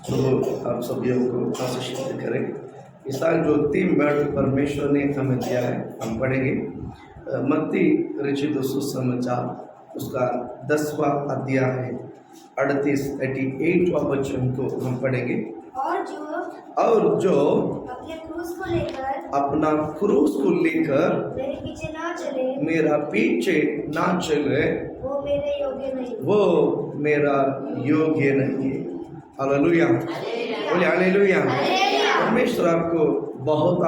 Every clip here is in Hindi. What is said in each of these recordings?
तो आप सभी को आशीषित करें। इस साल जो 3 वर्ड परमेश्वर ने हमें दिया है हम पढ़ेंगे। मत्ती रचित सुसमाचार उसका 10वां अध्याय है 38वां वचन को हम पढ़ेंगे। और जो अपने क्रूस को लेकर अपना क्रूस को लेकर मेरे पीछे ना चले, मेरा पीछे ना चले, वो मेरे योग्य नहीं। वो मेरा योग्य नहीं है। हालेलुया, बोलिए हालेलुया। परमेश्वर आपको बहुत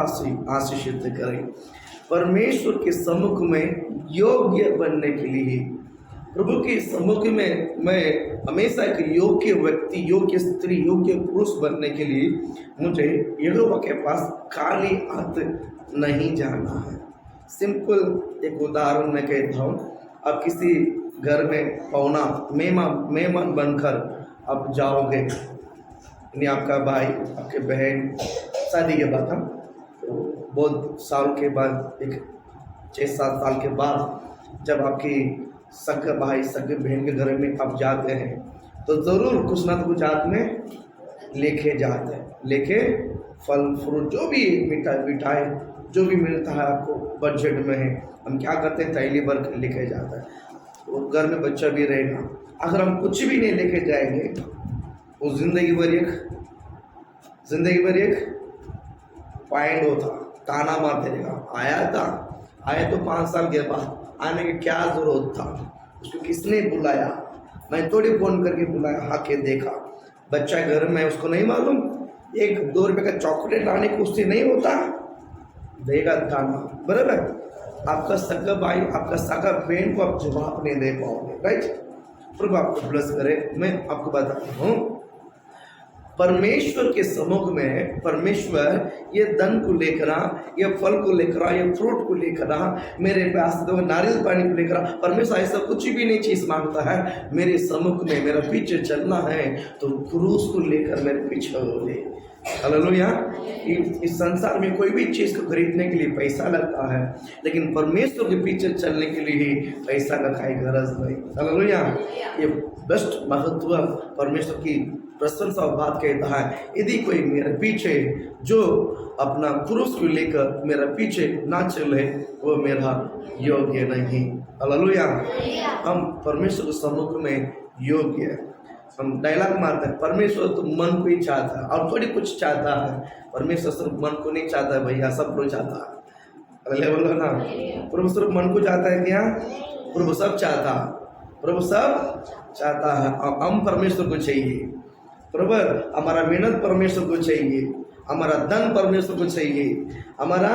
आशीषित करे। परमेश्वर के सम्मुख में योग्य बनने के लिए, प्रभु के सम्मुख में मैं हमेशा एक योग्य व्यक्ति, योग्य स्त्री, योग्य पुरुष बनने के लिए मुझे यहोवा के पास खाली हाथ नहीं जाना है। सिंपल एक उदाहरण मैं कहता हूँ। आप किसी घर में पौना मेहमान बनकर आप जाओगे, यानी आपका भाई, आपके बहन शादी के बाद, हम तो बहुत साल के बाद, एक 6-7 साल के बाद जब आपकी सगे भाई सगे बहन के घर में आप जाते हैं तो ज़रूर कुछ ना कुछ हाथ में लेके जाते हैं। लेके फल फ्रूट जो भी मिठाई जो भी मिलता है आपको बजट में है, हम क्या करते हैं थैली भर के लेके जाते हैं। तो घर में बच्चा भी रहेगा, अगर हम कुछ भी नहीं लेके जाएंगे वो जिंदगी भर एक पॉइंट होता, ताना मारते रहेगा। आया तो 5 साल के बाद, आने की क्या जरूरत था, उसको किसने बुलाया, मैं थोड़ी फोन करके बुलाया, आके देखा। बच्चा घर में उसको नहीं मालूम 1-2 रुपये का चॉकलेट लाने को उससे नहीं होता, देगा ताना। बराबर, आपका सगा भाई, आपका सगा बहन को आप जवाब नहीं दे पाओगे, राइट। प्रभु आपको ब्लेस करे। मैं आपको बताता हूँ, परमेश्वर के सम्मुख में परमेश्वर ये धन को लेकर, ये फल को लेकर, ये फ्रूट को लेकर, मेरे पास दो नारियल पानी को लेकर, परमेश्वर ऐसा कुछ भी नहीं चीज मांगता है। मेरे सम्मुख में मेरा पीछे चलना है तो क्रूस को लेकर मेरे पीछे हो ले। हालेलुया। इस संसार में कोई भी चीज को खरीदने के लिए पैसा लगता है, लेकिन परमेश्वर के पीछे चलने के लिए ही पैसा का कोई गरज नहीं। हालेलुया। ये बेस्ट महत्व परमेश्वर की प्रशंसा और बात कहता है, यदि कोई मेरे पीछे जो अपना क्रूस को लेकर मेरा पीछे ना चले, वो मेरा योग्य नहीं। हालेलुया। हम परमेश्वर के सम्मुख में योग्य है। हम डायलॉग मारते हैं, परमेश्वर तो मन को ही चाहता है और थोड़ी कुछ चाहता है। परमेश्वर सिर्फ मन को नहीं चाहता है भैया, सब कुछ चाहता है। अरे बोलो ना, प्रभु सिर्फ मन को चाहता है क्या? प्रभु सब चाहता है, प्रभु सब चाहता है। और हम परमेश्वर को चाहिए। बराबर, हमारा मेहनत परमेश्वर को चाहिए, हमारा धन परमेश्वर को चाहिए, हमारा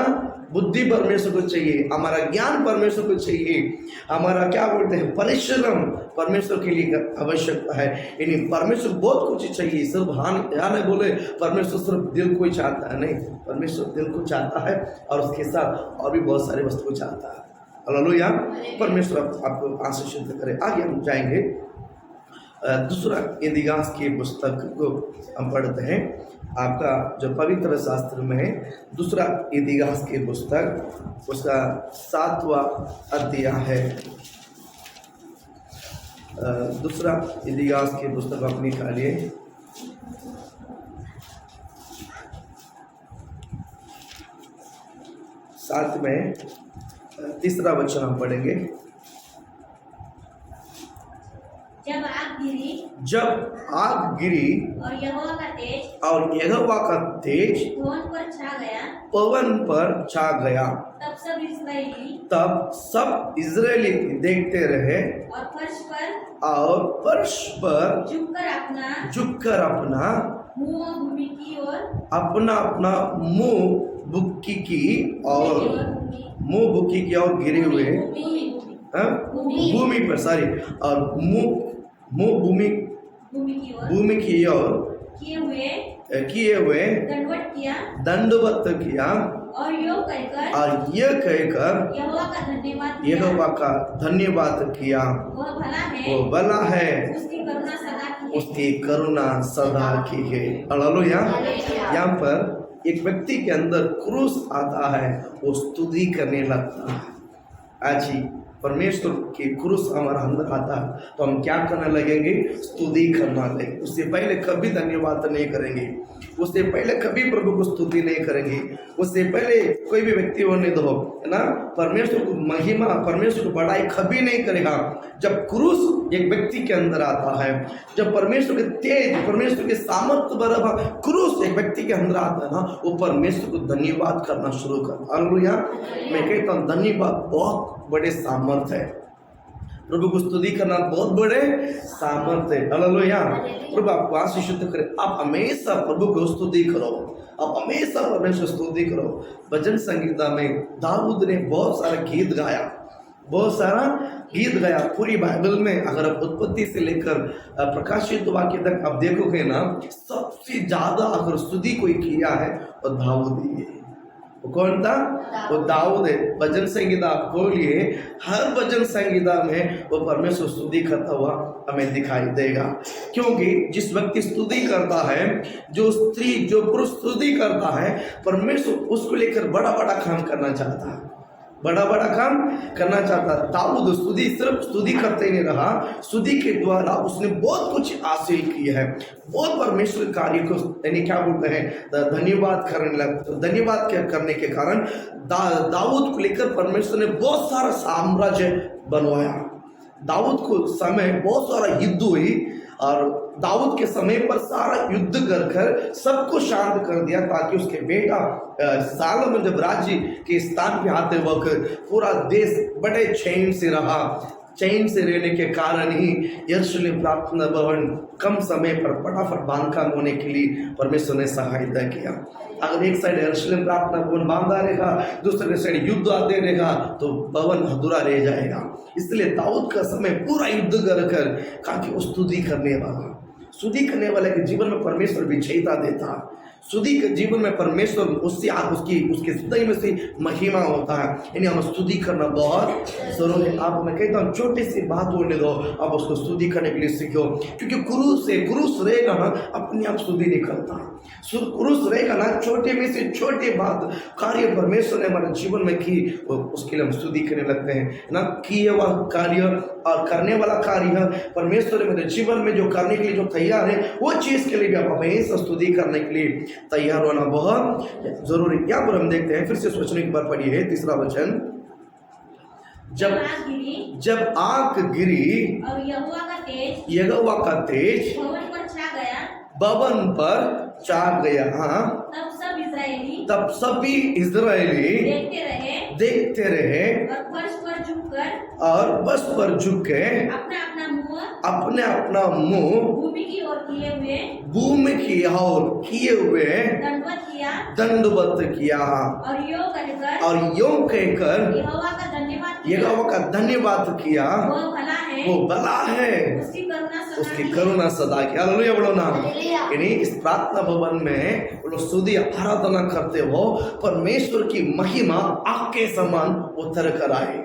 बुद्धि परमेश्वर को चाहिए, हमारा ज्ञान परमेश्वर को चाहिए, हमारा क्या बोलते हैं परिश्रम परमेश्वर के लिए आवश्यकता है। यानी परमेश्वर बहुत कुछ चाहिए। सिर्फ हाँ नहीं बोले परमेश्वर सिर्फ दिल को ही चाहता है, नहीं, परमेश्वर दिल को चाहता है और उसके साथ और भी बहुत सारी वस्तु को चाहता है। हालेलुया। परमेश्वर आपको आशीषित करे। आगे हम जाएंगे, दूसरा इतिहास की पुस्तक को हम पढ़ते हैं। आपका जो पवित्र शास्त्र में है, दूसरा इतिहास की पुस्तक उसका 7वां अध्याय है। दूसरा इतिहास की पुस्तक आप निकालिए। साथ में 3रा वचन हम पढ़ेंगे। जब आग गिरी और यहोवा का तेज पवन पर छा गया, तब सब इजरायली देखते रहे और फर्श पर झुककर अपना मुंह बुक्की की और गिरे हुए भूमि पर, और मुंह भूमि की ओर किए हुए दंडवत किया और ये कहकर यहोवा का धन्यवाद किया। वो भला है, उसकी करुणा सदा की है। हालेलुया। यहाँ पर एक व्यक्ति के अंदर क्रूस आता है, वो स्तुति करने लगता है। आज ही परमेश्वर की क्रूस हमारा अंदर आता है तो हम क्या करने लगेंगे? स्तुति करना लगेंगे। उससे पहले कभी धन्यवाद नहीं करेंगे, उससे पहले कभी प्रभु को स्तुति नहीं करेंगे, उससे पहले कोई भी व्यक्ति होने दो, है ना, परमेश्वर को महिमा, परमेश्वर को बड़ाई कभी नहीं करेगा। जब क्रूस एक व्यक्ति के अंदर आता है, जब परमेश्वर के तेज, परमेश्वर के सामर्थ्य भरा क्रूस एक व्यक्ति के अंदर आता है ना, वो परमेश्वर को धन्यवाद करना शुरू करता है। हालेलुया। मैं कहता हूँ धन्यवाद बहुत बड़े सामर्थ्य है, प्रभु को स्तुति करना बहुत बड़े सामर्थ्य है। हालेलुया। प्रभु आपको आशीषित करे। आप हमेशा प्रभु को स्तुति करो, आप हमेशा परमेश्वर स्तुति करो। भजन संगीता में दाऊद ने बहुत सारा गीत गाया, बहुत सारा गीत गाया। पूरी बाइबल में अगर आप उत्पत्ति से लेकर प्रकाशित वाक्य तक आप देखोगे ना, सबसे ज्यादा अगर स्तुति कोई किया है वो दाऊद ही है। वो कौन था? वो दाऊद है। भजन संगीता आप खोलिए, हर भजन संगीता में वो परमेश्वर स्तुति करता हुआ हमें दिखाई देगा। क्योंकि जिस व्यक्ति स्तुति करता है, जो स्त्री, जो पुरुष स्तुति करता है, परमेश्वर उसको लेकर बड़ा बड़ा काम करना चाहता है, बड़ा बड़ा काम करना चाहता है। दाऊद स्तुति, सिर्फ स्तुति करते ही नहीं रहा, स्तुति के द्वारा उसने बहुत कुछ हासिल किया है, बहुत परमेश्वर कार्य को, यानी क्या बोलते हैं, धन्यवाद करने लगा। धन्यवाद करने के कारण दाऊद को लेकर परमेश्वर ने बहुत सारा साम्राज्य बनवाया। दाऊद को समय बहुत सारा युद्ध हुई और दाऊद के समय पर सारा युद्ध कर कर सबको शांत कर दिया, ताकि उसके बेटा सालोमन जब राज्य के स्थान पे आते वक्त पूरा देश बड़े चैन से रहा। चैन से रहने के कारण ही यरूशलेम प्रार्थना भवन कम समय पर फटाफट बांधकाम होने के लिए परमेश्वर ने सहायता किया। अगर एक साइड यरूशलेम प्रार्थना भवन बांधा रहेगा, दूसरे साइड युद्ध आते रहेगा, तो भवन अधूरा रह जाएगा। इसलिए दाऊद का समय पूरा युद्ध कर कर, ताकि वो स्तुति करने वाले के जीवन में परमेश्वर विजयता देता। स्तुति के जीवन में परमेश्वर उससे उसके हृदय में से महिमा होता है। यानी हम स्तुति करना बहुत जरूरी है। आप, मैं कहता हूँ, छोटी सी बात बोलने दो, आप उसको स्तुति करने के लिए सीखो। क्योंकि क्रूस रहेगा ना, अपने आप स्तुति निकलता। क्रूस रहेगा ना, छोटे में से छोटे बात कार्य परमेश्वर ने हमारे जीवन में की, उसके लिए हम स्तुति करने लगते हैं ना। किए हुआ कार्य और करने वाला कार्य परमेश्वर मेरे जीवन में जो करने के लिए जो तैयार है, वो चीज के लिए भी आप हमेशा स्तुति करने के लिए तैयार होना बहुत जरूरी। यहाँ पर हम देखते हैं, फिर से सोचने की बात पड़ी है, तीसरा वचन, जब आंख गिरी और यहोवा का तेज भवन पर छा गया। हाँ, तब सभी इजरायली देखते रहे और बस पर झुक के अपने अपना मुंह भूमि की ओर किए हुए दंडवत किया और यूं कहकर यहोवा का धन्यवाद किया। वो भला है, उसकी करुणा सदा की। हालेलुया बोलो ना। यानी इस प्रार्थना भवन में लोग स्तुति आराधना करते हो, परमेश्वर की महिमा आग के समान उतर कर आए।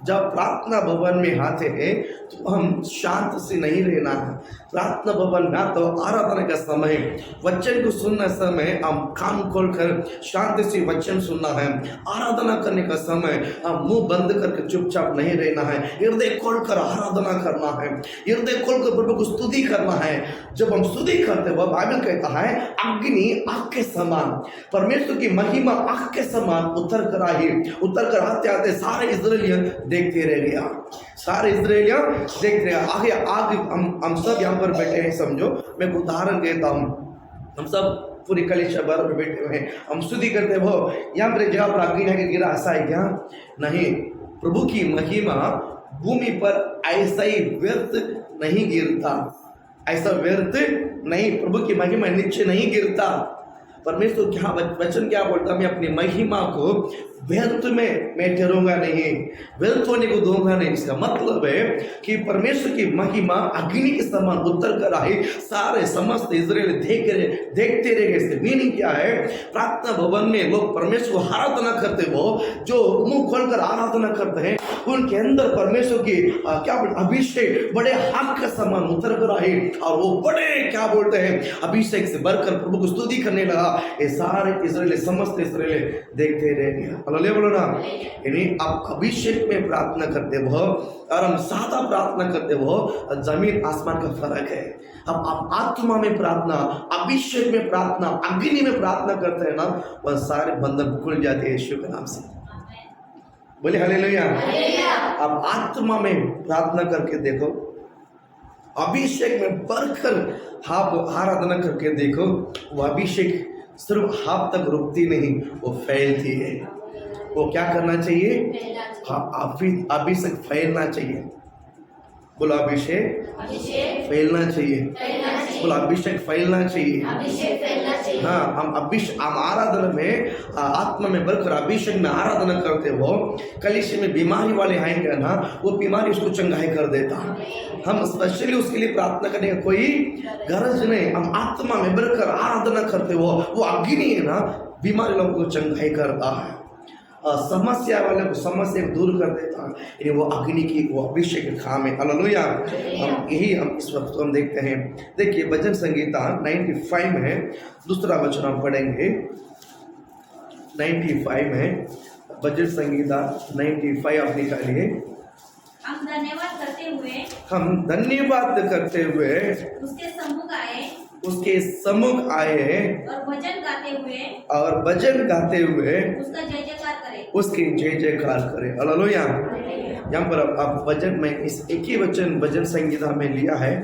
जब प्रार्थना भवन में आते हैं तो हम शांत से नहीं रहना है। प्रार्थना भवन में तो आराधना का समय, वचन को सुनने समय हम कान खोलकर शांति से वचन सुनना है। आराधना करने का समय हम मुंह बंद करके चुपचाप नहीं रहना है, हृदय खोलकर आराधना करना है, हृदय खोलकर प्रभु को स्तुति करना है। जब हम स्तुति करते वह बाइबल कहता है अग्नि आग के समान, परमेश्वर की महिमा आग के समान उतर कर आई। उतर कर आते आते सारे इजराइलियन देखते रह गया, सारे इजराइलियन देखते रहे। आगे आगे हम सब यहाँ पर बैठे हैं, समझो मैं उदाहरण देता हूँ। हम सब पूरी कलीसिया भर में बैठे हुए हैं, हम स्तुति करते हो, यहाँ पर जगह पर अग्नि आके गिरा, ऐसा है क्या? नहीं। प्रभु की महिमा भूमि पर ऐसा ही व्यर्थ नहीं गिरता, ऐसा व्यर्थ नहीं। प्रभु की महिमा नीचे नहीं गिरता। परमेश्वर क्या वचन क्या बोलता, मैं अपनी महिमा को व्यर्थ में मैं ठहरूंगा नहीं, व्यर्थ होने को दूंगा नहीं। इसका मतलब है कि परमेश्वर की महिमा अग्नि के समान उतर कर आई, सारे समस्त इजराइल देखते रहे। इससे मीनिंग क्या है? प्रार्थना भवन में लोग परमेश्वर को आराधना करते हो, जो मुंह खोलकर आराधना करते हैं, उनके अंदर परमेश्वर की क्या अभिषेक बड़े आग के समान उतर कर आई, और वो बड़े क्या बोलते हैं अभिषेक से भरकर प्रभु को स्तुति करने लगा। ये सारे इजराइल, समस्त इजराइल देखते रह गया। हालेलुया बोलो ना। यानी आप अभिषेक में प्रार्थना करते हो और हम सादा प्रार्थना करते हो, जमीन आसमान का फर्क है। अब आप आत्मा में प्रार्थना, अभिषेक में प्रार्थना, अग्नि में प्रार्थना करते हैं ना, वह सारे बंधन खुल जाते हैं यीशु के नाम से। बोले हालेलुया। आप आत्मा में प्रार्थना करके देखो, अभिषेक में बढ़कर आप आराधना करके देखो, वो अभिषेक सिर्फ हाथ तक रुकती नहीं, वो फैलती है। वो क्या करना चाहिए? हाँ, अभिषेक फैलना चाहिए। बोलो अभिषेक फैलना चाहिए। बोलो अभिषेक फैलना चाहिए। हाँ, हम आराधना में आत्मा में बढ़कर अभिषेक में आराधना करते हो, कलीसिया में बीमारी वाले आएंगे ना, वो बीमारी उसको चंगाई कर देता। हम स्पेशली उसके लिए प्रार्थना करने का कोई गरज नहीं। हम आत्मा में बढ़कर आराधना करते हो, वो अग्नि है ना, बीमारी लोगों को चंगाई करता है, समस्या वाले को समस्या को दूर कर देता है। यानी वो अग्नि की, वो अभिषेक का काम है। हालेलुया। हम इस वक्त हम देखते हैं। देखिए भजन संगीता 95 में दूसरा वचन हम पढ़ेंगे। 95 में भजन संगीता 95 आप निकालिए। हम धन्यवाद करते हुए उसके सम्मुख आए और भजन गाते हुए उसकी जय जयकार करें। हालेलुया। यहाँ पर आप भजन में इस एक ही वचन भजन संगीता में लिया है,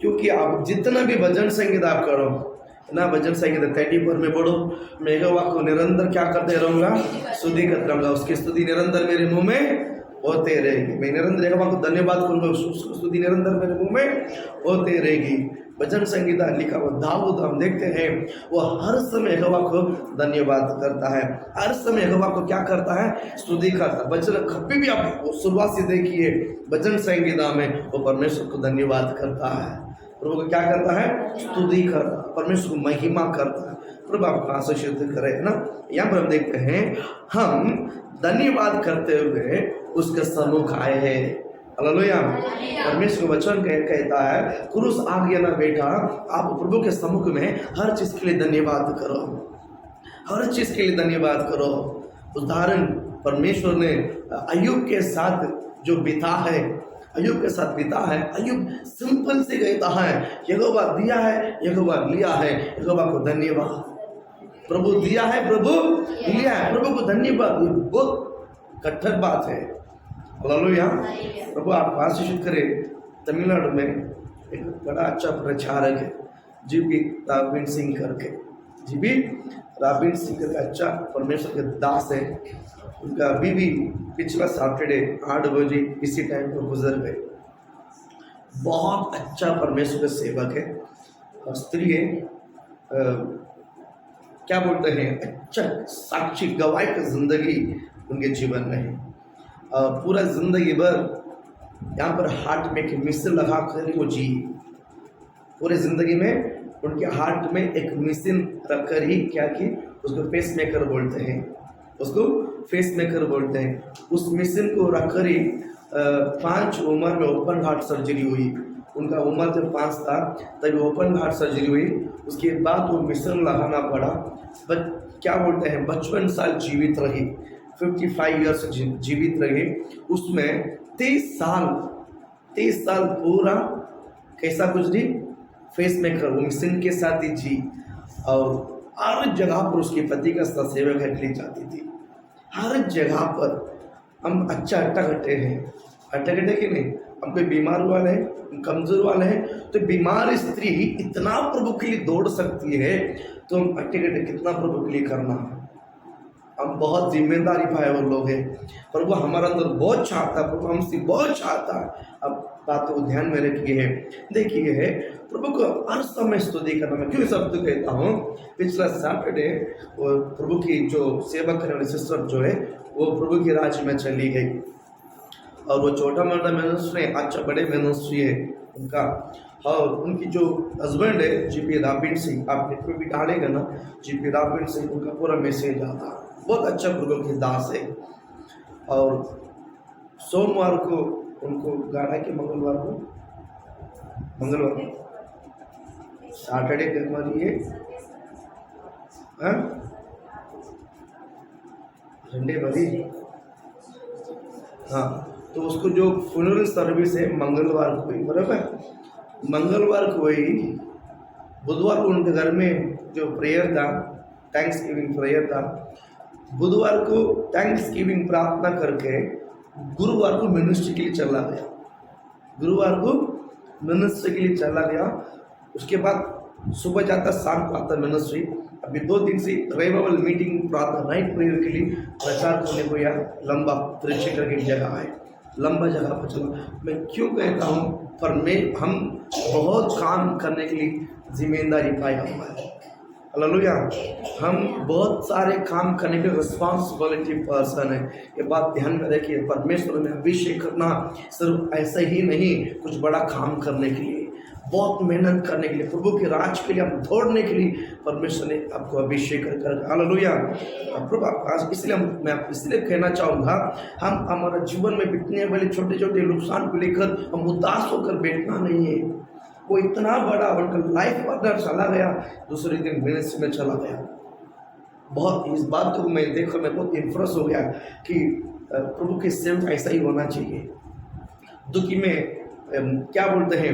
क्योंकि आप जितना भी भजन संगीता आप करो ना, भजन संगीता 34 में पढ़ो, मैं यहोवा को निरंतर क्या करते रहूंगा? स्तुति करता रहूंगा, उसकी स्तुति निरंतर मेरे मुंह में होते रहेगी। मैं निरंतर यहोवा को धन्यवाद करूंगा, उसकी स्तुति निरंतर मेरे मुंह में होते रहेगी। भजन संगीता लिखा हुआ दाऊद हम देखते हैं, वो हर समय यहोवा को धन्यवाद करता है, हर समय यहोवा को क्या करता है? स्तुति करता है। भजन कभी भी आप शुरुआत से देखिए, भजन संगीता में वो परमेश्वर को धन्यवाद करता है, प्रभु को क्या करता है? स्तुति करता है, परमेश्वर को महिमा करता है। प्रभु आपको आशीषित करे, है ना। यहाँ पर हम देखते हैं, हम धन्यवाद करते हुए उसके सम्मुख आए हैं। हालेलुया। परमेश्वर वचन कहता है, क्रूस आ गया ना बेटा, आप प्रभु के सम्मुख में हर चीज के लिए धन्यवाद करो, हर चीज के लिए धन्यवाद करो। उदाहरण परमेश्वर ने अय्यूब के साथ जो बिता है, अय्यूब के साथ बिता है। अय्यूब सिंपल से कहता है, यहोवा दिया है, यहोवा लिया है, यहोवा को धन्यवाद। प्रभु दिया है, प्रभु लिया है, प्रभु को धन्यवाद। ये बहुत कठिन बात है। हालेलुया। प्रभु आप आशीषित करें। तमिलनाडु में एक बड़ा अच्छा प्रचारक है, जीबी राबिन सिंह करके। जीबी राबिन सिंह करके अच्छा परमेश्वर के दास है। उनका बीवी पिछला सैटरडे 8 बजे इसी टाइम पर गुजर गए। बहुत अच्छा परमेश्वर का सेवक है और स्त्री है, क्या बोलते हैं, अच्छा साक्षी गवाही की जिंदगी उनके जीवन में है। पूरा जिंदगी भर यहाँ पर हार्ट में एक मिशन लगा कर वो जी, पूरे जिंदगी में उनके हार्ट में एक मिशन रखकर ही क्या की, उसको पेस मेकर बोलते हैं, उसको फेस मेकर बोलते हैं। उस मिशन को रखकर ही 5 उम्र में ओपन हार्ट सर्जरी हुई। उनका उम्र जब 5 था तभी ओपन हार्ट सर्जरी हुई। उसके बाद वो मिशन लगाना पड़ा। क्या बोलते हैं, 55 साल जीवित रही, 55 ईयर्स जीवित रही। उसमें 30 साल पूरा कैसा गुजरी? फेस मेकर, वो मिशन के साथ ही जी, और हर जगह पर उसके पति का सेवा करने जाती थी। हर जगह पर हम अच्छा अट्टा-कट्टे हैं, अट्टा-कट्टे कि नहीं, हम कोई बीमार वाले हैं, कमजोर वाले हैं, तो बीमार स्त्री इतना प्रभु के लिए दौड़ सकती है, तो हम अट्टे-कट्टे कितना प्रभु के लिए करना है। हम बहुत जिम्मेदारी पाए वो लोग हैं, प्रभु हमारे अंदर बहुत चाहता है, प्रभु हमसे बहुत चाहता है। अब बात को ध्यान में रखिए, देखिए है प्रभु को हर समय स्तुति करना। मैं क्यों शब्द कहता हूँ, पिछला सैटरडे वो प्रभु की जो सेवा करने वाली सिस्टर जो है वो प्रभु के राज्य में चली गई, और वो छोटा मोटा मिनिस्ट्री है, अच्छा बड़े मिनिस्ट्री है उनका। और उनकी जो हस्बैंड है जीपी राबिन सिंह, आप नेट पर भी डालेगा ना, जीपी राबिन सिंह, उनका पूरा मैसेज आता है, बहुत अच्छा प्रभु के दास है। और सोमवार को उनको गाना के मंगलवार सैटरडे करवा दिए, झंडे भरी। हाँ, तो उसको जो फ्यूनरल सर्विस है मंगलवार को हुई, बराबर, मंगलवार को हुई। बुधवार को उनके घर में जो प्रेयर था, थैंक्स गिविंग प्रेयर था, बुधवार को थैंक्स गिविंग प्रार्थना करके गुरुवार को मिनिस्ट्री के लिए चला गया। गुरुवार को मिनिस्ट्री के लिए चला गया। उसके बाद सुबह जाता, शाम को आता मिनिस्ट्री। अभी 2 दिन से रिवाइवल मीटिंग प्रार्थना नाइट प्रेयर के लिए प्रचार करने को या लंबा त्रिक्षे करके एक जगह है, लंबा जगह पर चला। मैं क्यों कहता हूँ, पर हम बहुत काम करने के लिए जिम्मेदारी पाया हुआ है। हालेलुया, हम बहुत सारे काम करने के रिस्पॉन्सिबिलिटी पर्सन है। ये बात ध्यान में रखिए। परमेश्वर ने अभिषेक करना सिर्फ ऐसे ही नहीं, कुछ बड़ा काम करने के लिए, बहुत मेहनत करने के लिए, प्रभु के राज के लिए, हम दौड़ने के लिए परमेश्वर ने आपको अभिषेक कर। हालेलुया, प्रभु आज इसलिए मैं इसलिए कहना चाहूँगा, हम हमारे जीवन में बितने वाले छोटे छोटे नुकसान को लेकर हम उदास होकर बैठना नहीं है। वो इतना बड़ा उनका लाइफ पार्टनर चला गया, दूसरे दिन मिनिस्ट्री में चला गया। बहुत इस बात को मैं देखकर मैं बहुत इम्प्रेस हो गया कि प्रभु के सेवक ऐसा ही होना चाहिए। दुखी में क्या बोलते हैं,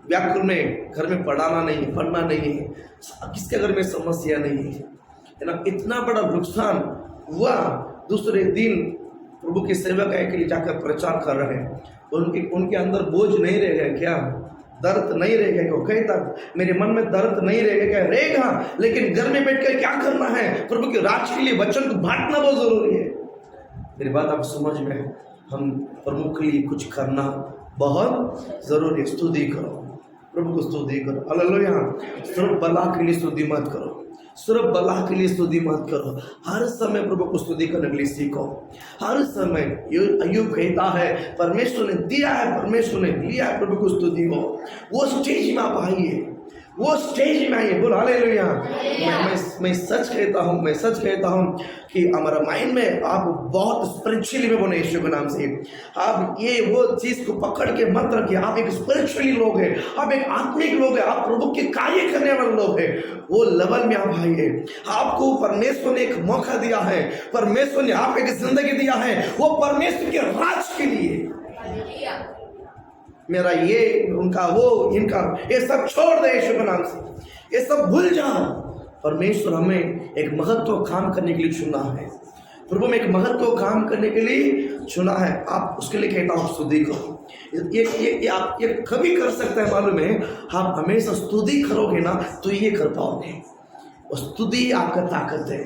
व्याकुल में घर में पढ़ना नहीं है, किसके घर में समस्या नहीं है ना। इतना बड़ा नुकसान हुआ, दूसरे दिन प्रभु के सेवक के लिए जाकर प्रचार कर रहे हैं। उनके अंदर बोझ नहीं रह गया क्या, दर्द नहीं रहेगा क्या? कहता मेरे मन में दर्द नहीं रहेगा क्या? रहेगा, लेकिन घर में बैठकर क्या करना है? प्रभु के राज के लिए वचन को बांटना बहुत जरूरी है। मेरी बात आप समझ में है? हम प्रभु के लिए कुछ करना बहुत जरूरी है। स्तुति करो, प्रभु को स्तुति करो। हालेलुया, सिर्फ बला के लिए स्तुति मत करो, सिर्फ बला के लिए स्तुति मत करो। हर समय प्रभु को स्तुति करने के लिए सीखो। हर समय अय्यूब कहता है, परमेश्वर ने दिया है, परमेश्वर ने लिया है, प्रभु को स्तुति हो। वो स्टेज में आप आइए, वो स्टेज में आइए। बोल हालेलुया। मैं सच कहता हूँ कि हमारा माइंड में आप बहुत स्पिरिचुअली में बने यीशु के नाम से। आप ये वो चीज को पकड़ के मत रखिए। आप एक स्पिरिचुअली लोग हैं, आप एक आत्मिक लोग हैं, आप प्रभु के कार्य करने वाले लोग हैं। वो लेवल में आप आइए। आपको परमेश्वर ने एक मौका दिया है, परमेश्वर ने आप एक जिंदगी दिया है, वो परमेश्वर के राज के लिए। मेरा ये उनका वो इनका ये सब छोड़ दे यीशु के नाम से, ये सब भूल जाओ। परमेश्वर हमें एक महत्व काम करने के लिए चुना है, प्रभु में एक महत्व काम करने के लिए चुना है। आप उसके लिए कहता हूँ स्तुति करो। ये आप ये कभी कर सकते हैं मालूम है? आप हमेशा स्तुति करोगे ना तो ये कर पाओगे। वो स्तुति आपका ताकत है,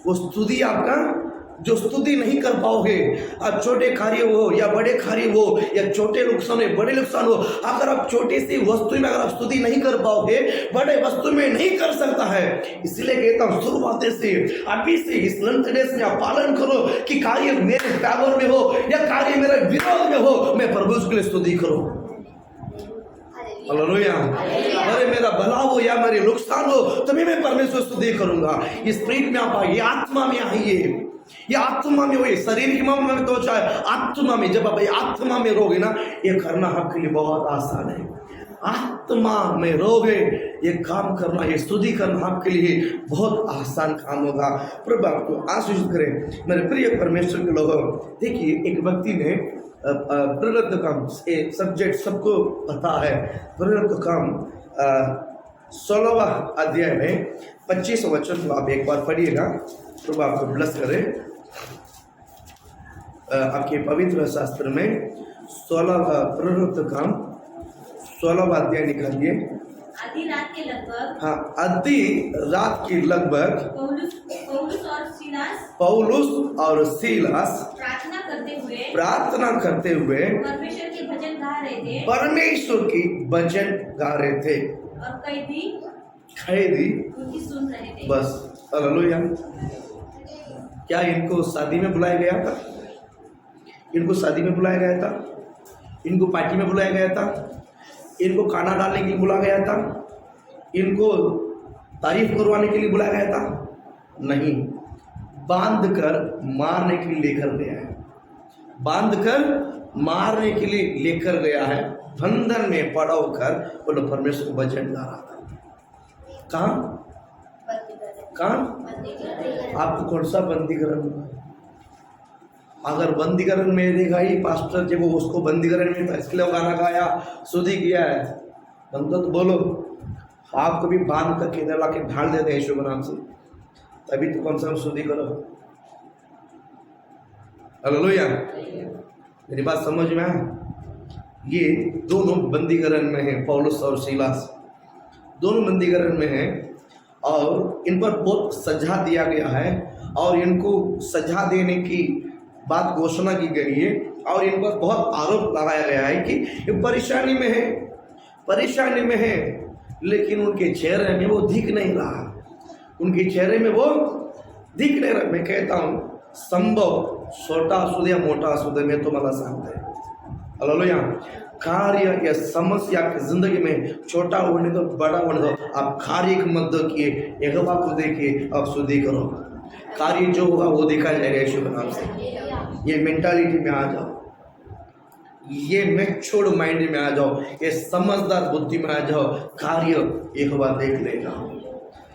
वो स्तुति आपका जो स्तुति नहीं कर पाओगे, आप छोटे कार्य हो या बड़े कार्य हो, या छोटे नुकसान हो बड़े नुकसान हो, अगर आप छोटी सी वस्तु में अगर आप स्तुति नहीं कर पाओगे, बड़े वस्तु में नहीं कर सकता है। इसलिए कहता हूँ शुरुआत से अभी से इस डेज में आप पालन करो कि कार्य मेरे फेवर में हो या कार्य मेरे विरोध में हो, मैं प्रभु के लिए स्तुति करूँ। हालेलुया। अरे मेरा भला हो या मेरे नुकसान हो, तभी मैं परमेश्वर स्तुति करूंगा। इस स्पिरिट में आप आइए, आत्मा में आइए। ये आत्मा में हुई, शरीर की मामले में तो चाहे आत्मा में, जब आप आत्मा में रहोगे ना, ये करना आपके लिए बहुत आसान है। आत्मा में रहोगे, ये काम करना, ये स्तुति करना आपके लिए बहुत आसान काम होगा। प्रभु आपको आशीष करे। मेरे प्रिय परमेश्वर के लोगों, देखिए एक व्यक्ति ने प्रेरित काम सब्जेक्ट सबको पता है। प्रेरित काम 16वां अध्याय में 25 वचन को आप एक बार पढ़िएगा। प्रभु आपको ब्लेस करे। आपके पवित्र शास्त्र में 16वां प्रेरित काम 16वां अध्याय निकालिए। आधी रात के लगभग, हाँ, आधी रात की लगभग पौलुस और सीलास प्रार्थना करते हुए परमेश्वर के भजन गा रहे थे, परमेश्वर की भजन गा रहे थे, और कैदी उनकी सुन रहे थे। बस। हालेलुया। क्या इनको शादी में बुलाया गया था? इनको शादी में बुलाया गया था? इनको पार्टी में बुलाया गया था? इनको खाना डालने के लिए बुलाया गया था? इनको तारीफ करवाने के लिए बुलाया गया था? नहीं, बांध कर मारने के लिए लेकर गया है। बांध कर मारने के लिए लेकर गया है। बंधन में पड़ा होकर वो लोग परमेश्वर को भजन गा रहा था। कहाँ? आपको कौन सा बंदीकरण? अगर बंदीकरण में देखा ही पास्टर जब वो उसको बंदीकरण में था इसलिए वो गाना गाया, शुद्धि किया है, बनता तो बोलो। आपको भी बांध करके इधर लाके ढाल देते हैं यीशु के नाम से, तभी तो कम से कम शुद्धि करो। हालेलुया, मेरी बात समझ में आया? ये दोनों बंदीकरण में हैं, पौलुस और सीलास दोनों बंदीकरण में हैं और इन पर बहुत सजा दिया गया है और इनको सजा देने की बात घोषणा की गई है और इन पर बहुत आरोप लगाया गया है कि ये परेशानी में है, लेकिन उनके चेहरे में वो दिख नहीं रहा, उनके चेहरे में वो दिख नहीं रहा। मैं कहता हूँ संभव छोटा असू दे या मोठा असू दे, मैं तो मला सांगते हालेलुया, कार्य या समस्या की जिंदगी में छोटा होने दो बड़ा होने दो, आप कार्य मत किए, यहोवा को देखिए, आप शुद्धि करो, कार्य जो होगा वो देखा जाएगा यीशु के नाम से। ये मेंटालिटी में आ जाओ, ये मैच्योर्ड माइंड में आ जाओ, ये समझदार बुद्धि में आ जाओ, कार्य यहोवा देख लेगा,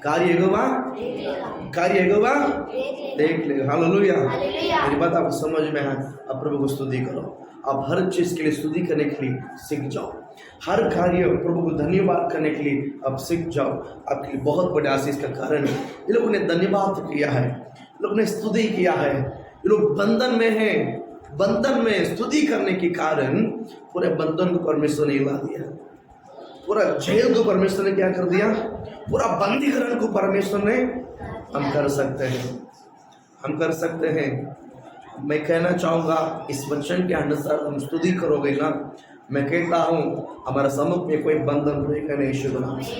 कार्य यहोवा देख लेगा। हालेलुया, मेरी बात आपको समझ में है? अब प्रभु को स्तुति करो, आप हर चीज के लिए स्तुति करने के लिए सीख जाओ, हर कार्य प्रभु को धन्यवाद करने के लिए आप सीख जाओ, आपके लिए बहुत बड़े आशीष का कारण है। ये लोगों ने धन्यवाद किया है, लोगों ने स्तुति किया है, ये लोग बंधन में हैं, बंधन में स्तुति करने के कारण पूरे बंधन को परमेश्वर ने हिला दिया, पूरा जेल को परमेश्वर ने क्या कर दिया, पूरा बंदीकरण को परमेश्वर ने, हम कर सकते हैं। मैं कहना चाहूँगा इस वचन के अनुसार हम स्तुति करोगे ना, मैं कहता हूँ हमारे सम्मुख में कोई बंधन रहेगा नहीं यीशु के नाम से,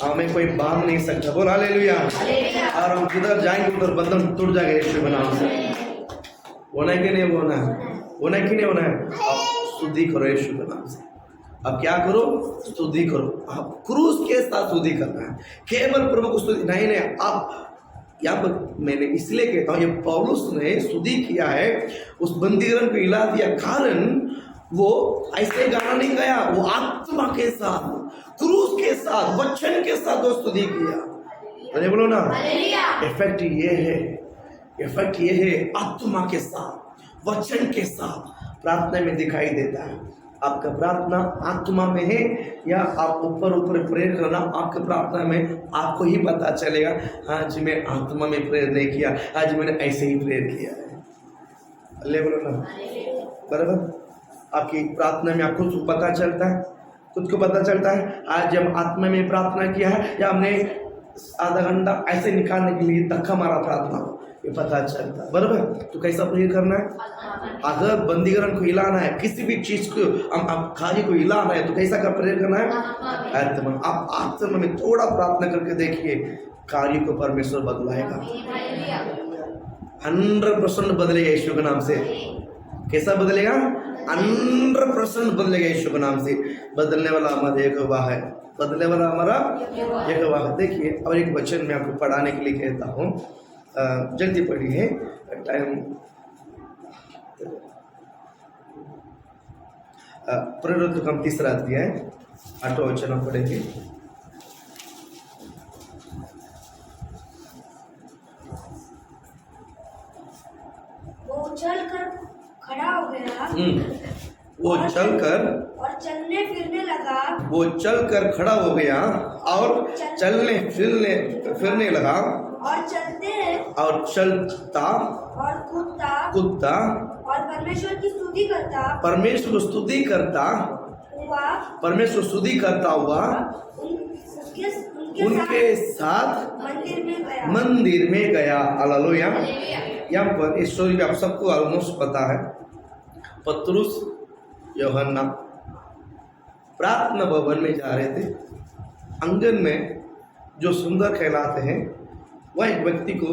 हमें कोई बांध नहीं सकता। बोल हालेलुया, और हम किधर जाएंगे उधर बंधन टूट जाएगा यीशु के नाम से। होना है कि नहीं होना है? आप स्तुति करो यीशु के नाम से, अब क्या करो, स्तुति करो, आप क्रूस के साथ स्तुति करना है, केवल प्रभु को स्तुति नहीं, आप यहाँ पर मैंने इसलिए कहता हूँ, ये पौलुस ने स्तुति किया है, उस बंदीकरण को हिला दिया, कारण वो ऐसे गाना नहीं गाया, वो आत्मा के साथ, क्रूस के साथ, वचन के साथ वो स्तुति किया। अरे बोलो ना, इफेक्ट ये है आत्मा के साथ, वचन के साथ प्रार्थना में दिखाई देता है। आपका प्रार्थना आत्मा में है या आप ऊपर प्रेयर करना, आपके प्रार्थना में आपको ही पता चलेगा, आज मैं आत्मा में प्रेयर नहीं किया, आज मैंने ऐसे ही प्रेयर किया है। अल्लाह बोलो ना, बराबर आपकी प्रार्थना में आपको पता चलता है, खुद को पता चलता है आज जब आत्मा में प्रार्थना किया है या हमने आधा घंटा ऐसे निकालने के लिए धक्का मारा प्रार्थना, ये पता चलता है। बराबर, तो कैसा प्रेयर करना है? अगर बंदीकरण को हिलाना है, किसी भी चीज को आप कार्य को हिलाना है, तो कैसा का प्रेयर करना है? आत्मा। आप आत्मा में थोड़ा प्रार्थना करके देखिए, कार्य को परमेश्वर बदलाएगा, 100% बदलेगा यीशु के नाम से। कैसा बदलेगा? 100% बदलेगा यीशु के नाम से। बदलने वाला हमारा यहोवा है, बदलने वाला हमारा यहोवा है। देखिए, और एक वचन मैं आपको पढ़ाने के लिए कहता हूँ, जल्दी पढ़िए, टाइम प्रेरित हम 3 अध्याय 8वां वचन हम पढ़ेंगे। वो चलकर खड़ा हो गया, वो चलकर और चलने फिरने लगा, वो चलकर खड़ा हो गया और चलने फिरने लगा, और चलते और चलता और कूदता और परमेश्वर की स्तुति करता, परमेश्वर को स्तुति करता हुआ, परमेश्वर स्तुति करता हुआ उनके साथ मंदिर में गया। हालेलुया। यहाँ पर इस स्टोरी में आप सबको ऑलमोस्ट पता है, पतरुस यूहन्ना प्रार्थना भवन में जा रहे थे। आंगन में जो सुंदर कहलाते हैं, वह एक व्यक्ति को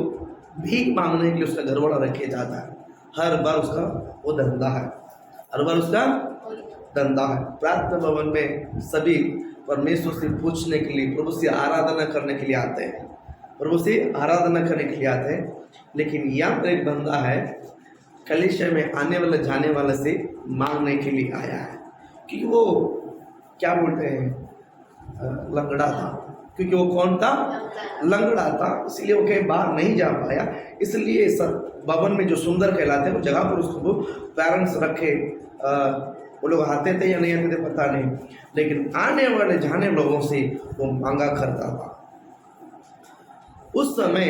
भीख मांगने के लिए उसका घरवाला रखे जाता है। हर बार उसका वो धंधा है, हर बार उसका धंधा है। प्रार्थना भवन में सभी परमेश्वर से पूछने के लिए, प्रभु से आराधना करने के लिए आते हैं, प्रभु से आराधना करने के लिए आते हैं। लेकिन यहाँ पर एक बंदा है, कलीसिया में आने वाले जाने वाले से मांगने के लिए आया है, क्योंकि वो क्या बोलते हैं, लंगड़ा था, क्योंकि वो कौन था? लंगड़ा था, इसलिए वो कहीं बाहर नहीं जा पाया। इसलिए सब भवन में जो सुंदर कहलाते वो जगह पर उसको पेरेंट्स रखे। वो लोग आते थे या नहीं आते थे पता नहीं, लेकिन आने वाले जाने लोगों से वो मांगा करता था। उस समय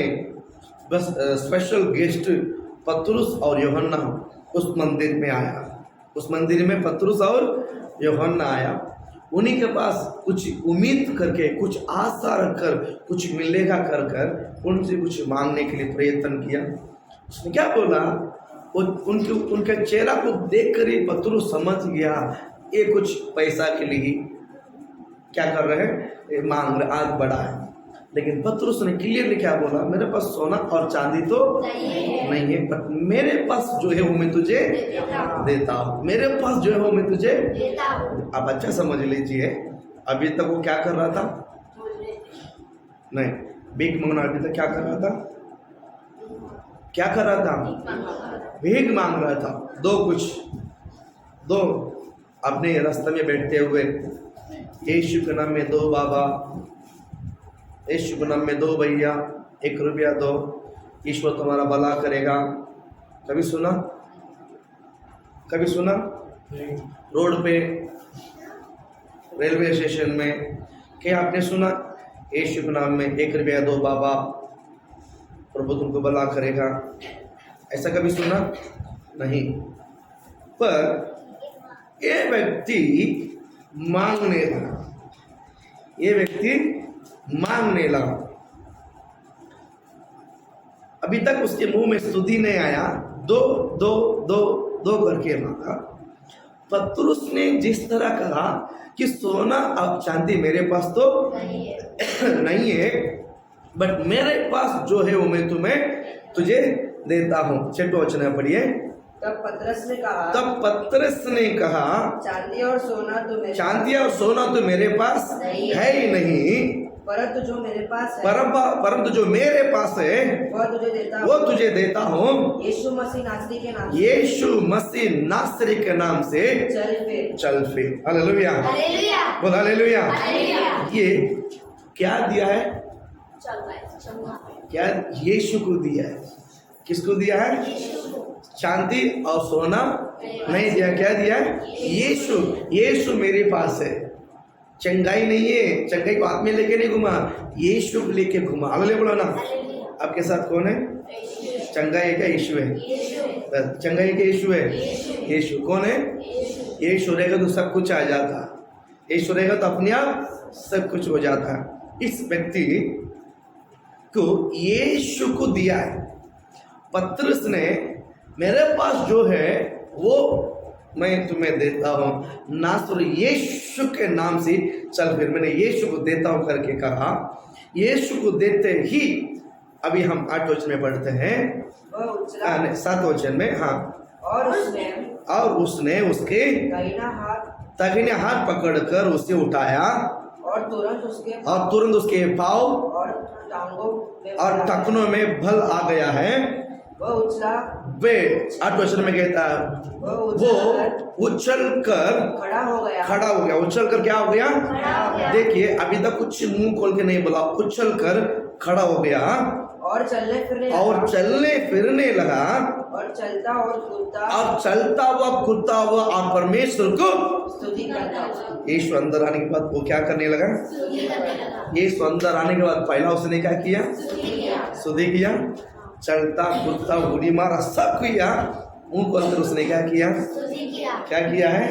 बस स्पेशल गेस्ट पतरुस और यूहन्ना उस मंदिर में आया। उस मंदिर में पतरुस और यूहन्ना आया। उन्हीं के पास कुछ उम्मीद करके, कुछ आशा रखकर, कुछ मिलेगा कर कर उनसे कुछ मांगने के लिए प्रयत्न किया। उसने क्या बोला? उनके चेहरा को देख कर ही पतरुस समझ गया ये कुछ पैसा के लिए क्या कर रहे हैं, मांग रहे, आग बढ़ा है। लेकिन पतरुस ने क्लियरली क्या बोला? मेरे पास सोना और चांदी तो नहीं है, पर मेरे पास जो है वो मैं तुझे देता हूँ। मेरे पास जो है वो मैं तुझे देता हूँ। आप अच्छा समझ लीजिए, अभी तक वो क्या कर रहा था? नहीं, भीख मांगना। अभी तक क्या कर रहा था? क्या कर रहा था? भीख मांग रहा था। दो अपने रास्ते में बैठते हुए, यीशु के नाम में दो बाबा, यीशु के नाम में दो भैया, 1 रुपया दो, ईश्वर तुम्हारा भला करेगा। कभी सुना? कभी सुना? रोड पे, रेलवे स्टेशन में क्या आपने सुना? यीशु के नाम में 1 रुपया दो बाबा, प्रभु तुमको भला करेगा। ऐसा कभी सुना? नहीं। पर ये व्यक्ति मांगने लगा। ये व्यक्ति मांगने लगा। अभी तक उसके मुंह में स्तुति नहीं आया। दो करके मांगा। पतरुस ने जिस तरह कहा कि सोना और चांदी मेरे पास तो नहीं है, बट मेरे पास जो है वो मैं तुझे देता हूँ। 6 वचन पढ़िए। तब पतरस ने कहा, चांदी और सोना तो मेरे पास है ही नहीं, परंतु जो मेरे पास है वो तुझे देता हूँ। यीशु मसीह नासरी के नाम से चल फिर। हालेलुया, बोल हालेलुया। ये क्या दिया है? क्या यीशु को दिया है? किसको दिया है? चांदी और सोना नहीं दिया। क्या दिया है? यीशु मेरे पास है। चंगाई नहीं है, चंगाई को हाथ में लेके नहीं घुमा, यीशु लेके घुमा। हालेलुया बोलो ना। आपके साथ कौन है? चंगाई का यीशु है। चंगाई का यीशु है। यीशु कौन है? यीशु रहेगा तो सब कुछ आ जाता। यीशु रहेगा तो अपने आप सब कुछ हो जाता है। इस व्यक्ति को यीशु को दिया है। पतरस ने मेरे पास जो है वो मैं तुम्हें देता हूँ, नासरी यीशु के नाम से चल फिर। मैंने यीशु को देता हूँ करके कहा। यीशु को देते ही अभी हम 8 वचन में पढ़ते हैं, 7 वचन में। हाँ, और उसने उसके दाहिने हाथ पकड़कर उसे उठाया और तुरंत उसके पाँव और टखनों में बल आ गया है। वे 8 वचन में कहता है वो उछल कर खड़ा हो गया। उछल कर क्या हो गया? देखिए, अभी तक कुछ मुंह खोल के नहीं बोला। उछल कर खड़ा हो गया और चलने फिरने लगा और चलता हुआ कूदता हुआ और परमेश्वर को स्तुति करता। यीशु अंदर आने के बाद वो क्या करने लगा? यीशु अंदर आने के बाद पहला उसने क्या किया? स्तुति किया। चलता कूदता उड़ी मारा सब किया। मुंह को अंदर उसने क्या किया? क्या किया है?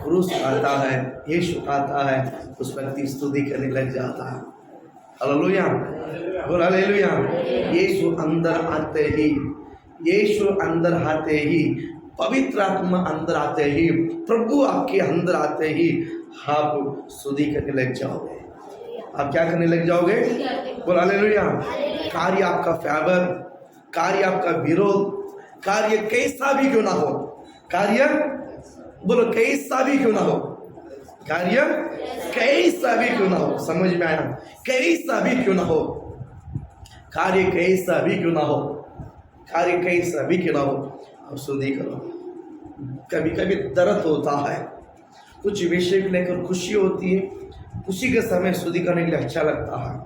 क्रूस आता है, यीशु आता है, उस व्यक्ति स्तुति करने लग जाता है। हालेलुया, बोल हालेलुया। यीशु अंदर आते ही, पवित्र आत्मा अंदर आते ही, प्रभु आपके अंदर आते ही आप स्तुति करने लग जाओगे। आप क्या करने लग जाओगे? बोल हालेलुया। कार्य आपका फेवर, कार्य आपका विरोध, कार्य कैसा भी क्यों ना हो, कार्य बोलो कैसा भी क्यों ना हो, कार्य कैसा भी क्यों ना हो। समझ में आया? कैसा भी क्यों ना हो, कार्य कैसा भी क्यों ना हो, कार्य कैसा भी क्यों ना हो, आप स्तुति करो। कभी कभी दर्द होता है, कुछ विषय को लेकर खुशी होती है, खुशी के समय स्तुति करने के लिए अच्छा लगता है।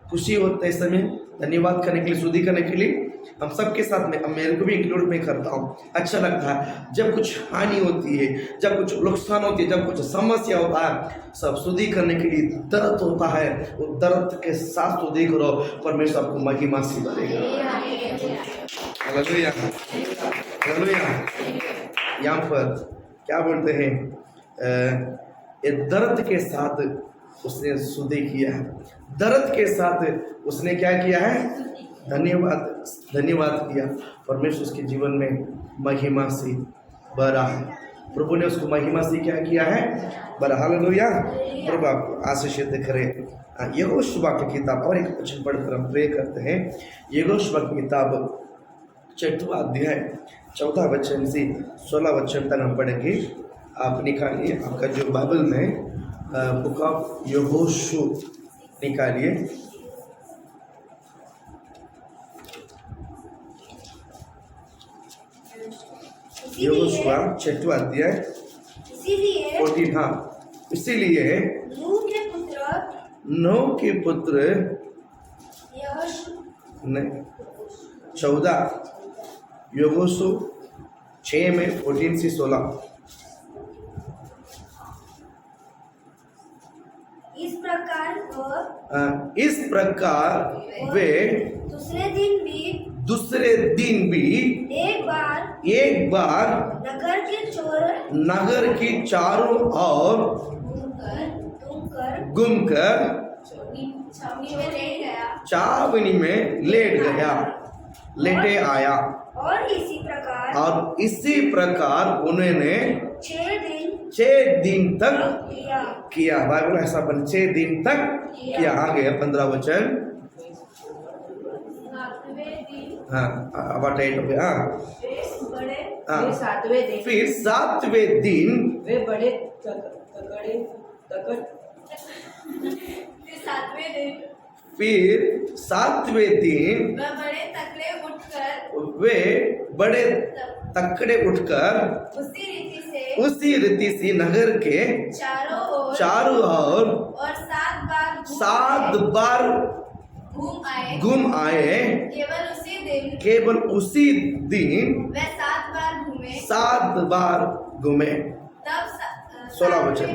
खुशी होते समय धन्यवाद करने के लिए, स्तुति करने के लिए हम सबके साथ में, मेरे को भी इंक्लूड मैं करता हूँ, अच्छा लगता है। जब कुछ हानि होती है, जब कुछ नुकसान होती है, जब कुछ समस्या होता है, सब स्तुति करने के लिए दर्द होता है, वो दर्द के साथ स्तुति करो, परमेश्वर आपको महिमा से भरेगा। Hallelujah, hallelujah. यहाँ पर क्या बोलते हैं, ये दर्द के साथ उसने स्तुति किया है, दर्द के साथ उसने क्या किया है, धन्यवाद किया। परमेश्वर उसके जीवन में महिमा से भरा है, प्रभु ने उसको महिमा से क्या किया है, भरा। हालेलुया। प्रभु आपको आशीषित करे। यहोशुआ की किताब और एक वचन पढ़कर हम प्रे करते हैं। यहोशुआ की किताब 6वां अध्याय 14 वचन से 16 वचन तक हम पढ़ेंगे। आप निकालिए आपका जो बाइबल में बुक ऑफ यहोशू निकालिए। यहोशुआ 6वां अध्याय इसीलिए 14। हाँ, इसीलिए नूह के पुत्र नहीं 14 यहोशू 6 में 14 से 16। इस प्रकार वे दूसरे दिन भी एक बार नगर की चारों ओर घूमकर छावनी में लेटे आया। और इसी प्रकार उन्होंने 6 दिन तक किया। बाइबल ऐसा बन 6 दिन तक किया। आगे 15 वचन। हाँ, अब 8 हो गया। फिर 7वें दिन वे बड़े वे बड़े तकड़े उठकर उसी रीति से नगर के चारों ओर और 7 बार घूम आए। केवल उसी दिन वे 7 बार घूमे। 7 बार घूमे। तब 16 वचन।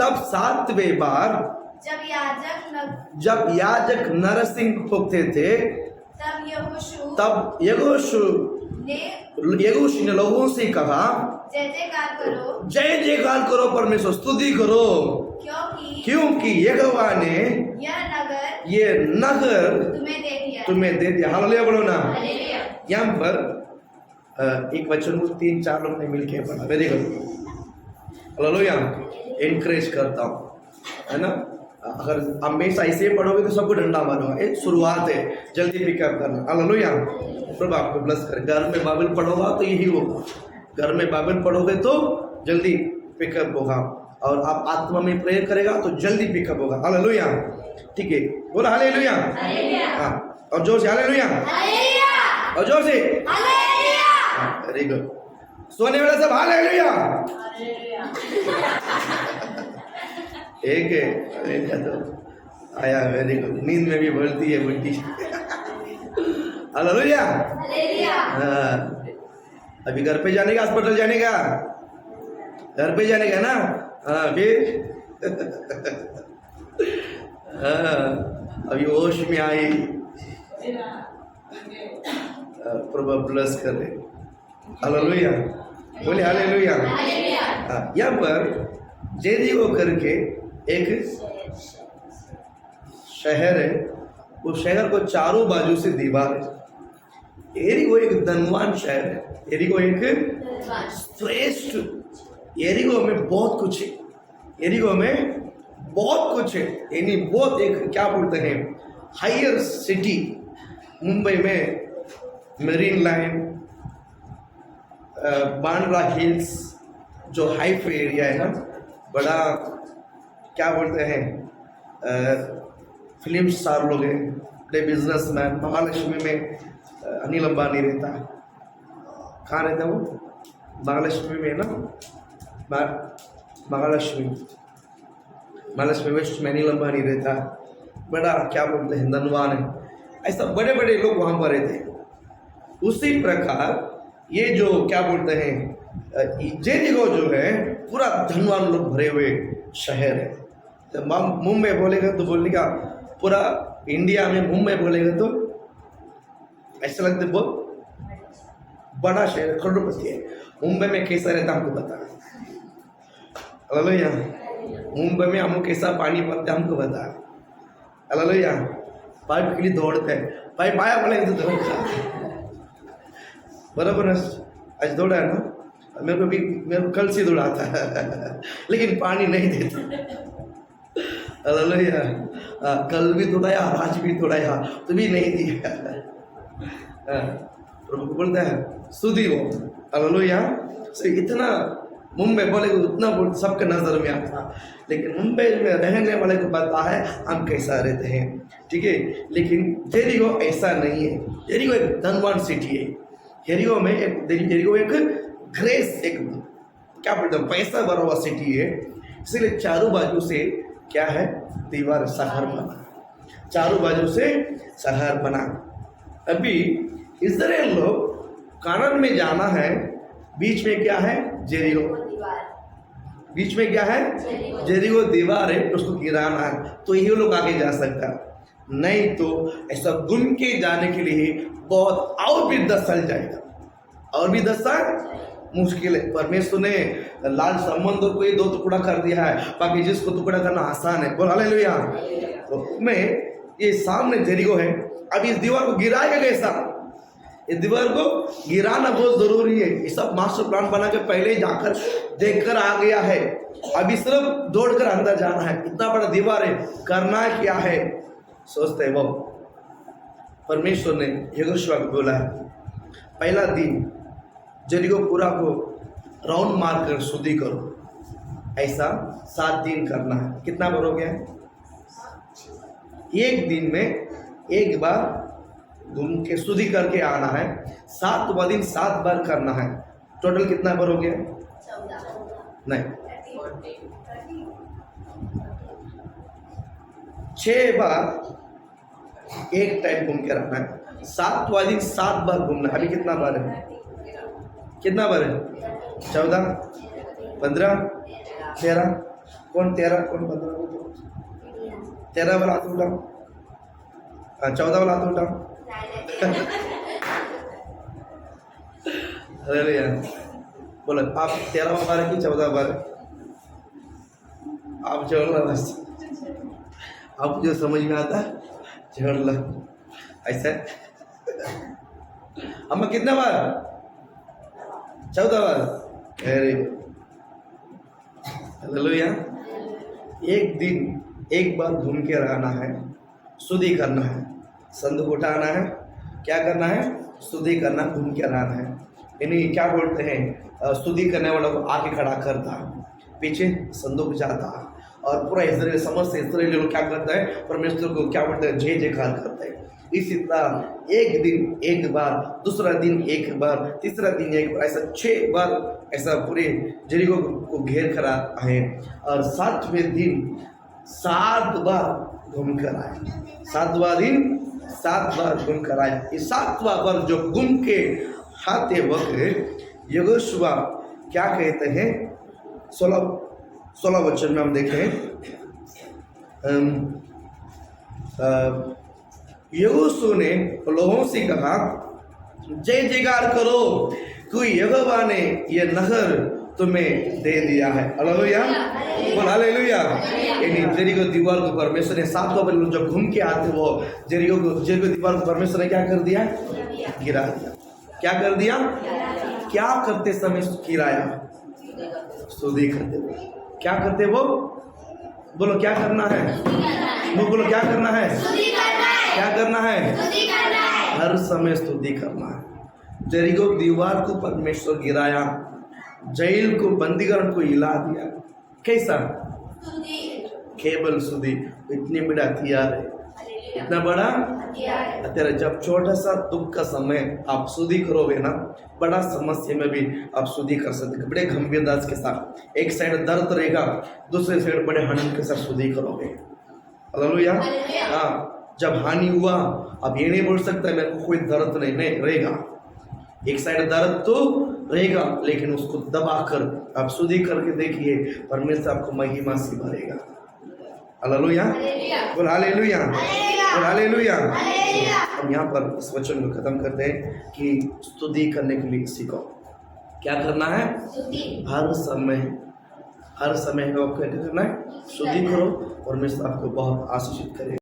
तब 7वें बार जब याजक नरसिंह फूंकते थे, तब यहोशू ने लोगों से कहा, जय जयकार करो, परमेश्वर स्तुति करो, क्योंकि यहोवा ने ये नगर तुम्हें दे दिया। हालेलुया बोलो ना। यहाँ पर एक वचन को 3-4 लोग ने मिलकर पढ़ा। Very good. हालेलुया। एनकरेज करता हूँ, है ना। अगर हमेशा ऐसे पढ़ोगे तो सबको डंडा मारूंगा। एक शुरुआत है, जल्दी पिकअप करना। हालेलुया। प्रभु आपको ब्लेस करे। घर में बाइबल पढ़ोगा तो यही होगा। घर में बाइबल पढ़ोगे तो जल्दी पिकअप होगा, और आप आत्मा में प्रेयर करेगा तो जल्दी पिकअप होगा। हालेलुया। ठीक है, बोला हालेलुया। हाँ, और जोर से हालेलुया, और जोर से। Very good. सोने वाला सब हालेलुया। एक है तो आया। Very good. नींद में भी बोलती है बुड्ढी। हालेलुया। हाँ, अभी घर पे जाने का, हॉस्पिटल जाने का, घर पे जाने का ना। हाँ, फिर हाँ, अभी होश में आई। प्रभु ब्लेस करे। हालेलुया, बोले हालेलुया। यहाँ पर जेरिको करके एक शहर है। वो शहर को चारों बाजू से दीवार है। एरिको एक धनवान शहर है। एरिको एक श्रेष्ठ, एरिको में बहुत कुछ है। एरिको में बहुत कुछ है, यानी बहुत एक क्या बोलते हैं, हायर सिटी। मुंबई में मरीन लाइन, बांद्रा हिल्स जो हाईवे एरिया है ना, बड़ा क्या बोलते हैं, फिल्म स्टार लोग हैं, बड़े बिजनेसमैन। महालक्ष्मी में अनिल अंबानी रहता है। कहाँ रहता है वो? महालक्ष्मी में ना, महालक्ष्मी मालस में वेस्ट मैनी लंबानी रहता, बड़ा क्या बोलते हैं धनवान है, ऐसा बड़े बड़े लोग वहाँ पर रहते। उसी प्रकार ये जो क्या बोलते हैं जेरिको जो है पूरा धनवान लोग भरे हुए शहर है। तो मुंबई बोलेगा तो बोलने का पूरा इंडिया में मुंबई बोलेगा तो ऐसा लगता है बहुत बड़ा शहर, करोड़पति है। मुंबई में कैसा रहता हमको पता है, मुंबई में हम कैसा पानी पड़ता हमको पता है। पाइप के लिए दौड़ते हैं, पाइप आया बोले तो दौड़ता बराबर है। आज दौड़ा है ना, मेरे को कल से दौड़ा था लेकिन पानी नहीं देता। कल भी दौड़ाया, आज भी दौड़ाया तो भी नहीं दिया। प्रभु को बोलता है सुधी वो इतना मुंबई बोले उतना बोल सबके नजर में आता, लेकिन मुंबई में रहने वाले को पता है हम कैसा रहते हैं, ठीक है। लेकिन जेरिको ऐसा नहीं है। जेरिको एक धनवान सिटी है। जेरिको एक ग्रेस, एक क्या बोलते हैं पैसा भरा हुआ सिटी है। इसलिए चारों बाजू से क्या है दीवार, शहर बना, चारों बाजू से शहर बना। अभी इजराइल लोग कानान में जाना है, बीच में क्या है जेरिको, बीच में क्या है जेरिको दीवार है, उसको गिराना है तो ये लोग आगे जा सकता, नहीं तो ऐसा घूम के जाने के लिए बहुत और भी 10 साल जाएगा, और भी 10 साल मुश्किल है। परमेश्वर ने लाल समंदर को ये 2 टुकड़ा कर दिया है, बाकी जिसको टुकड़ा करना आसान है, बोल हालेलुया। तो में ये सामने जेरिको है, अब इस दीवार को गिराएगा कैसा, इस दीवार को गिराना बहुत जरूरी है। ये सब मास्टर प्लान बना के पहले जाकर देखकर आ गया है, अभी सिर्फ दौड़कर अंदर जाना है। इतना बड़ा दीवार है, करना क्या है सोचते हैं वो। परमेश्वर ने यहोशुआ को बोला है पहला दिन जेरिको पूरा को राउंड मार कर शुद्धि करो, ऐसा 7 दिन करना है। कितना बार हो गया, एक दिन में एक बार घूम के शुद्धि करके आना है, 7वां दिन 7 बार करना है। टोटल कितना बार हो गया, नहीं 6 बार एक टाइम घूम के रहना है, 7वां दिन 7 बार घूमना है। अभी कितना बार है, कितना बार है 14, 15, 13, कौन 13 कौन 15, 13 वाला हाथ उठाओ, 14 वाला हाथ उठाओ। अरे यार बोलो आप 13वां बार है कि 14 बार, आप जोड़ लो बस, आप जो समझ में आता जोड़ लो ऐसा। हम कितना बार, 14 बार, वेरी हालेलुया। एक दिन एक बार घूम के रहना है, शुद्धि करना है, संदूक उठाना है, क्या करना है शुद्धि करना, घूम के रहना है। यानी क्या बोलते हैं शुद्धि करने वालों को आगे खड़ा करता, पीछे संदूक जाता, और पूरा इजराइल समस्त इजराइल लोग क्या करता है परमेश्वर को क्या बोलते हैं जय जयकार करते हैं। इसी तरह एक दिन एक बार, दूसरा दिन एक बार, तीसरा दिन एक बार, ऐसा 6 बार ऐसा पूरे जेरिको को घेर कर आए, और 7वें दिन 7 बार घूम कर आए, 7वां दिन 7 बार घूम कर आए। ये 7वां बार जो घूम के आते वक्त यहोशुआ क्या कहते हैं, 16 वचन में हम देखें, यहोशू ने लोगों से कहा जय जयकार करो क्योंकि यहोवा ने यह नहर तुम्हें दे दिया है। हालेलुया, बोल हालेलुया। यानी जेरिको दीवार को परमेश्वर ने 7 बार जब घूम के आते वो जेरिको दीवार को परमेश्वर ने क्या कर दिया, गिरा दिया। क्या कर दिया, क्या करते समय गिराया, शुद्धि करते वो। क्या करते वो, बोलो क्या करना है, बोलो क्या करना है, क्या करना है, हर समय स्तुति करना है। जेरिको दीवार को परमेश्वर गिराया, जेल को बंदीगण को हिला दिया, कैसा केवल स्तुति। इतनी बड़ा हथियार है, इतना बड़ा अध्याय। तेरा जब छोटा सा दुख का समय आप स्तुति करोगे ना, बड़ा समस्या में भी आप स्तुति कर सकते, बड़े गंभीरता के साथ। एक साइड दर्द रहेगा, दूसरे साइड बड़े आनंद के साथ स्तुति करोगे। हालेलुया। हालेलुया। हाँ, जब हानि हुआ अब ये नहीं बोल सकता मेरे को कोई दर्द नहीं रहेगा। एक साइड दर्द तो रहेगा, लेकिन उसको दबाकर आप स्तुति करके देखिए, परमेश्वर आपको महिमा से भरेगा। हालेलुया। बोल हालेलुया। बोल हालेलुया। हम यहाँ पर इस वचन को खत्म करते हैं कि स्तुति करने के लिए सीखो। क्या करना है? स्तुति। हर समय में आपको क्या करना है? स्तुति करो, परमेश्वर आपको बहुत आशीषित करे।